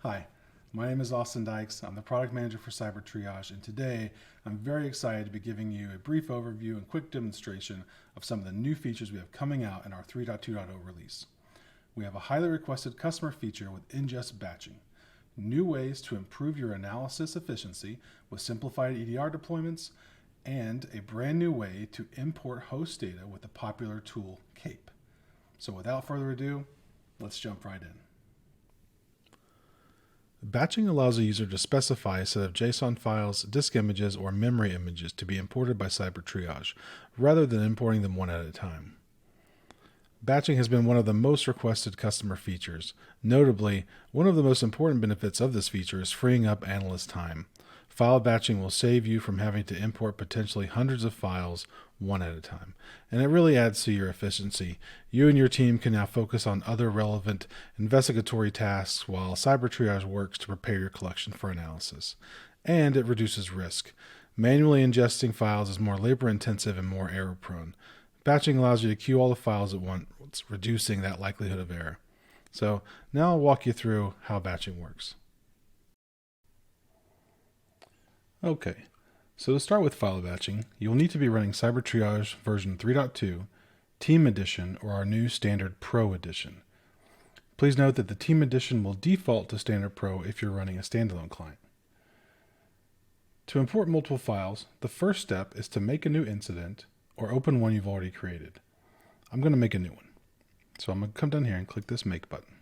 Hi, my name is Austin Dykes. I'm the product manager for Cyber Triage, and today I'm very excited to be giving you a brief overview and quick demonstration of some of the new features we have coming out in our 3.2.0 release. We have a highly requested customer feature with ingest batching, new ways to improve your analysis efficiency with simplified EDR deployments, and a brand new way to import host data with the popular tool KAPE. So without further ado, let's jump right in. Batching allows a user to specify a set of JSON files, disk images, or memory images to be imported by Cyber Triage, rather than importing them one at a time. Batching has been one of the most requested customer features. Notably, one of the most important benefits of this feature is freeing up analyst time. File batching will save you from having to import potentially hundreds of files one at a time, and it really adds to your efficiency. You and your team can now focus on other relevant investigatory tasks while Cyber Triage works to prepare your collection for analysis. And it reduces risk. Manually ingesting files is more labor intensive and more error prone. Batching allows you to queue all the files at once, reducing that likelihood of error. So now I'll walk you through how batching works. Okay, so to start with file batching, you'll need to be running Cyber Triage version 3.2, Team Edition, or our new Standard Pro Edition. Please note that the Team Edition will default to Standard Pro if you're running a standalone client. To import multiple files, the first step is to make a new incident or open one you've already created. I'm going to make a new one. So I'm going to come down here and click this Make button.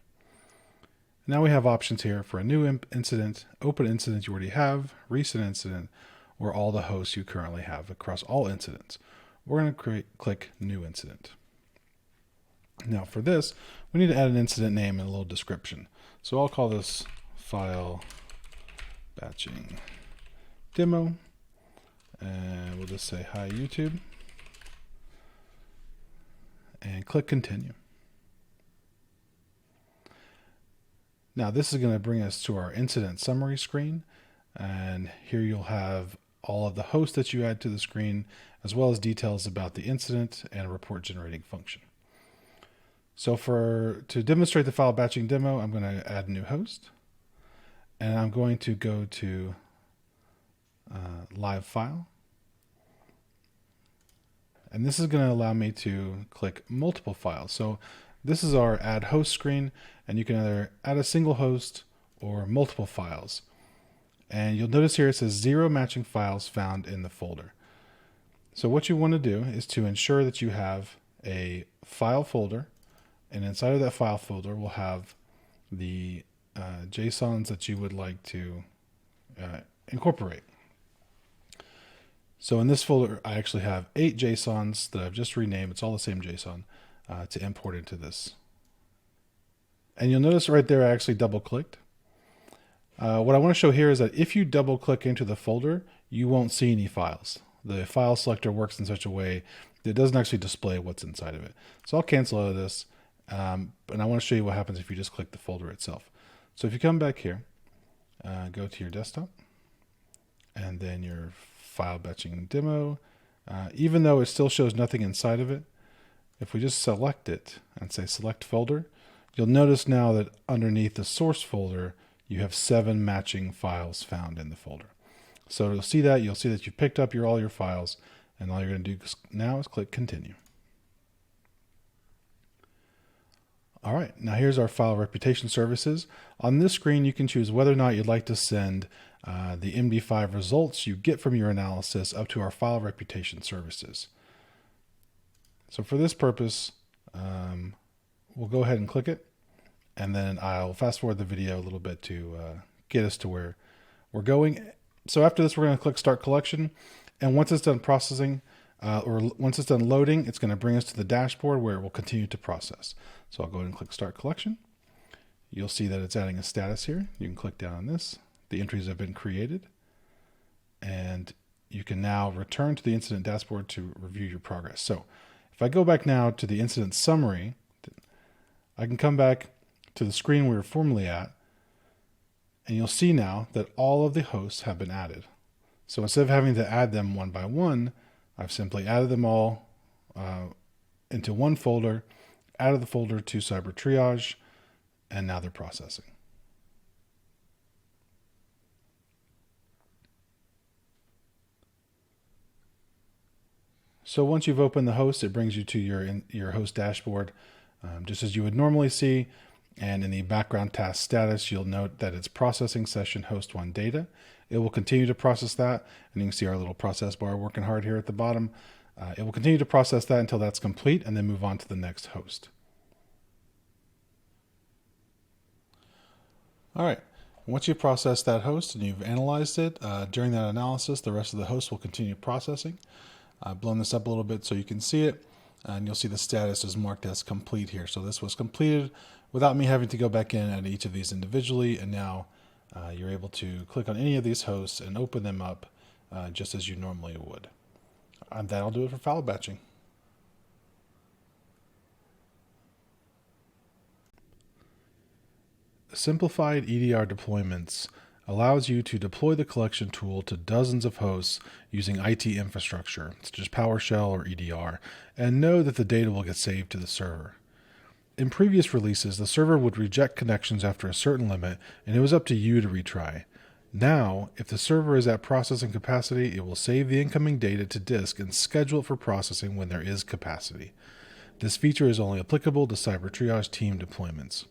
Now we have options here for a new incident, open incident you already have, recent incident, or all the hosts you currently have across all incidents. We're going to click New Incident. Now for this, we need to add an incident name and a little description. So I'll call this File Batching Demo, and we'll just say Hi YouTube, and click Continue. Now this is going to bring us to our incident summary screen, and here you'll have all of the hosts that you add to the screen, as well as details about the incident and a report generating function. So to demonstrate the file batching demo, I'm going to add a new host, and I'm going to go to Live File. And this is going to allow me to click multiple files. So this is our add host screen, and you can either add a single host or multiple files. And you'll notice here it says 0 matching files found in the folder. So what you want to do is to ensure that you have a file folder, and inside of that file folder we'll have the JSONs that you would like to incorporate. So in this folder I actually have 8 JSONs that I've just renamed. It's all the same JSON to import into this. And you'll notice right there I actually double clicked. What I want to show here is that if you double click into the folder, you won't see any files. The file selector works in such a way that it doesn't actually display what's inside of it. So I'll cancel out of this, and I want to show you what happens if you just click the folder itself. So if you come back here, go to your desktop, and then your file batching demo, even though it still shows nothing inside of it, if we just select it and say select folder, you'll notice now that underneath the source folder, you have 7 matching files found in the folder. So you'll see that you've picked up all your files, and all you're going to do now is click Continue. All right, now here's our file reputation services. On this screen, you can choose whether or not you'd like to send the MD5 results you get from your analysis up to our file reputation services. So for this purpose, we'll go ahead and click it, and then I'll fast forward the video a little bit to get us to where we're going. So after this, we're going to click Start Collection, and once it's done processing, or once it's done loading, it's going to bring us to the dashboard where it will continue to process. So I'll go ahead and click Start Collection. You'll see that it's adding a status here. You can click down on this. The entries have been created, and you can now return to the incident dashboard to review your progress. So if I go back now to the incident summary, I can come back to the screen we were formerly at, and you'll see now that all of the hosts have been added. So instead of having to add them one by one, I've simply added them all into one folder, added the folder to Cyber Triage, and now they're processing. So once you've opened the host, it brings you to your host dashboard, just as you would normally see. And in the background task status, you'll note that it's processing session host 1 data. It will continue to process that, and you can see our little process bar working hard here at the bottom. It will continue to process that until that's complete, and then move on to the next host. All right. Once you've processed that host and you've analyzed it, during that analysis, the rest of the host will continue processing. I've blown this up a little bit so you can see it, and you'll see the status is marked as complete here. So this was completed without me having to go back in at each of these individually, and now you're able to click on any of these hosts and open them up just as you normally would. And that'll do it for file batching. Simplified EDR Deployments allows you to deploy the collection tool to dozens of hosts using IT infrastructure, such as PowerShell or EDR, and know that the data will get saved to the server. In previous releases, the server would reject connections after a certain limit, and it was up to you to retry. Now, if the server is at processing capacity, it will save the incoming data to disk and schedule it for processing when there is capacity. This feature is only applicable to Cyber Triage team deployments.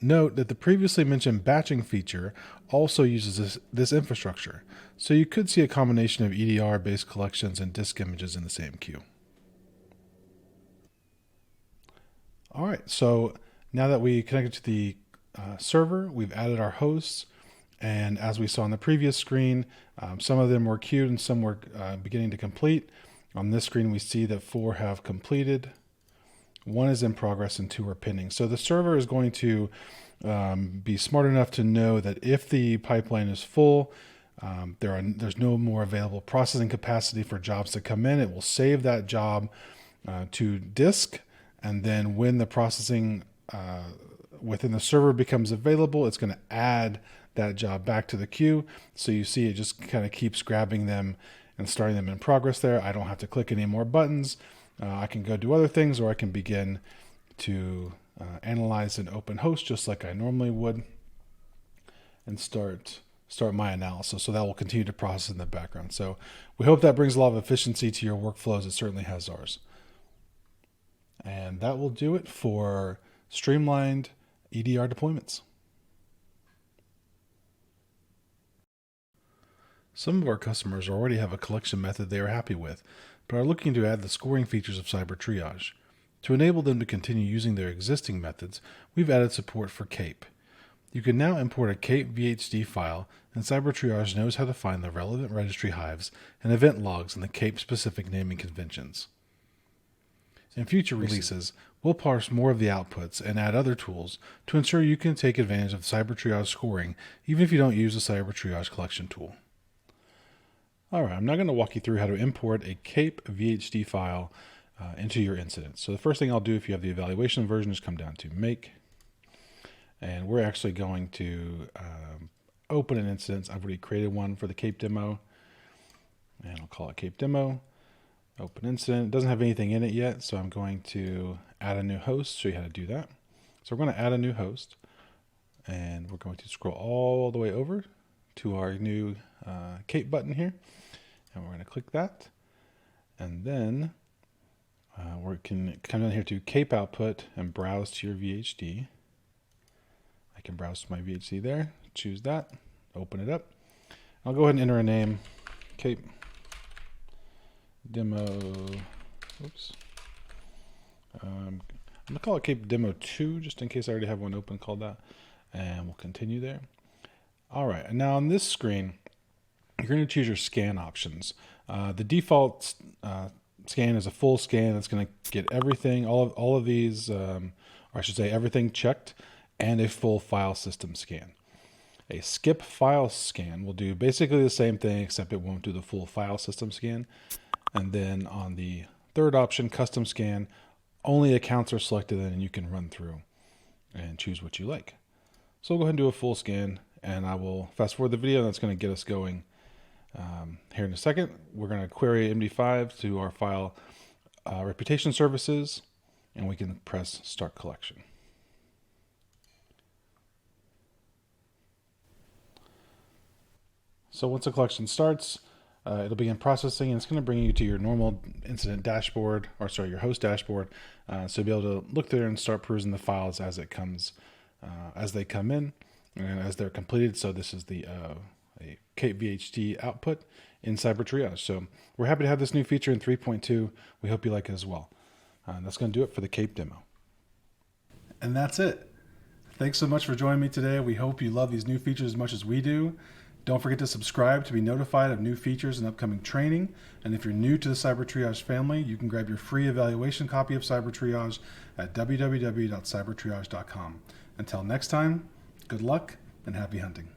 Note that the previously mentioned batching feature also uses this infrastructure, so you could see a combination of EDR-based collections and disk images in the same queue. All right, so now that we connected to the server, we've added our hosts, and as we saw on the previous screen, some of them were queued and some were beginning to complete. On this screen, we see that 4 have completed. 1 is in progress and 2 are pending. So the server is going to be smart enough to know that if the pipeline is full, there's no more available processing capacity for jobs to come in. It will save that job to disk, and then when the processing within the server becomes available, it's going to add that job back to the queue. So you see it just kind of keeps grabbing them and starting them in progress there. I don't have to click any more buttons. I can go do other things, or I can begin to analyze an open host just like I normally would and start my analysis. So that will continue to process in the background. So we hope that brings a lot of efficiency to your workflows. It certainly has ours. And that will do it for streamlined EDR deployments. Some of our customers already have a collection method they are happy with, but are looking to add the scoring features of Cyber Triage. To enable them to continue using their existing methods, we've added support for KAPE. You can now import a KAPE VHD file, and Cyber Triage knows how to find the relevant registry hives and event logs in the KAPE-specific naming conventions. In future releases, we'll parse more of the outputs and add other tools to ensure you can take advantage of Cyber Triage scoring even if you don't use the Cyber Triage collection tool. All right, I'm now going to walk you through how to import a KAPE VHD file into your incident. So the first thing I'll do if you have the evaluation version is come down to Make. And we're actually going to open an instance. I've already created one for the KAPE demo. And I'll call it KAPE demo. Open incident. It doesn't have anything in it yet, so I'm going to add a new host, show you how to do that. So we're going to add a new host. And we're going to scroll all the way over to our new KAPE button here. And we're going to click that. And then we can come down here to KAPE output and browse to your VHD. I can browse to my VHD there, choose that, open it up. I'll go ahead and enter a name, KAPE demo, oops. I'm going to call it KAPE demo 2, just in case I already have one open called that. And we'll continue there. All right, and now on this screen, you're going to choose your scan options. The default scan is a full scan. It's going to get everything, all of these, or I should say everything checked, and a full file system scan. A skip file scan will do basically the same thing, except it won't do the full file system scan. And then on the third option, custom scan, only accounts are selected and you can run through and choose what you like. So we'll go ahead and do a full scan, and I will fast forward the video. That's going to get us going here in a second. We're going to query MD5 to our file reputation services, and we can press start collection. So once the collection starts, It'll begin processing, and it's going to bring you to your normal incident dashboard, or sorry, your host dashboard. So you'll be able to look there and start perusing the files as it comes, as they come in, and as they're completed. So this is the a KAPE VHT output in Cyber Triage. So we're happy to have this new feature in 3.2. We hope you like it as well. That's going to do it for the KAPE demo. And that's it. Thanks so much for joining me today. We hope you love these new features as much as we do. Don't forget to subscribe to be notified of new features and upcoming training. And if you're new to the Cyber Triage family, you can grab your free evaluation copy of Cyber Triage at www.cybertriage.com. Until next time, good luck and happy hunting.